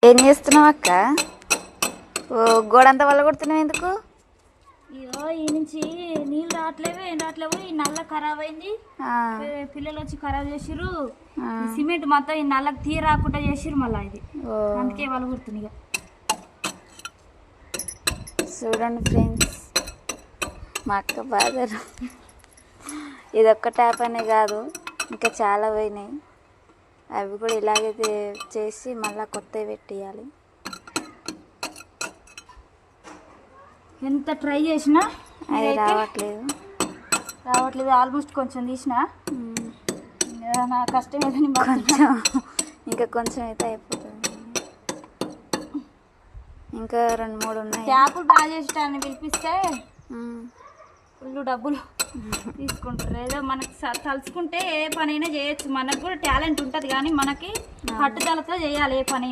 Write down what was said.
ఏం చేస్తున్నావు అక్క? గోడంతా వల్ల కొడుతున్నావు ఎందుకు? ఇగో ఈ నుంచి నీళ్ళు రావట్లేవు, ఏం రావట్లేవు. ఈ నల్ల ఖరాబ్ అయింది, పిల్లలు వచ్చి ఖరాబ్ చేసిర్రు. సిమెంట్ మొత్తం ఈ నల్లకి తీయ రాకుండా చేసిర్రు మళ్ళీ. ఇది అందుకే వాళ్ళు కొడుతుంది. చూడండి ఫ్రెండ్స్, మా అక్క బాధరు. ఇదొక్క ట్యాప్ అనే కాదు, ఇంకా చాలా పోయినాయి. అవి కూడా ఇలాగే చేసి మళ్ళీ కొత్తవి పెట్టియాలి. ఎంత ట్రై చేసినా అది రావట్లేదు. ఆల్మోస్ట్ కొంచెం తీసిన నా కష్టం ఏదని కొంచెం, ఇంకా కొంచెం అయితే అయిపోతుంది. ఇంకా 2-3 ఉన్నాయి. ట్యాపులు బాగా చేసేటాన్ని పిలిపిస్తే ఫుల్ డబ్బులు తీసుకుంటారు. ఏదో మనకి తలుచుకుంటే ఏ పనైనా చేయొచ్చు. మనకు కూడా టాలెంట్ ఉంటుంది, కానీ మనకి పట్టుదలతో చేయాలి ఏ పని.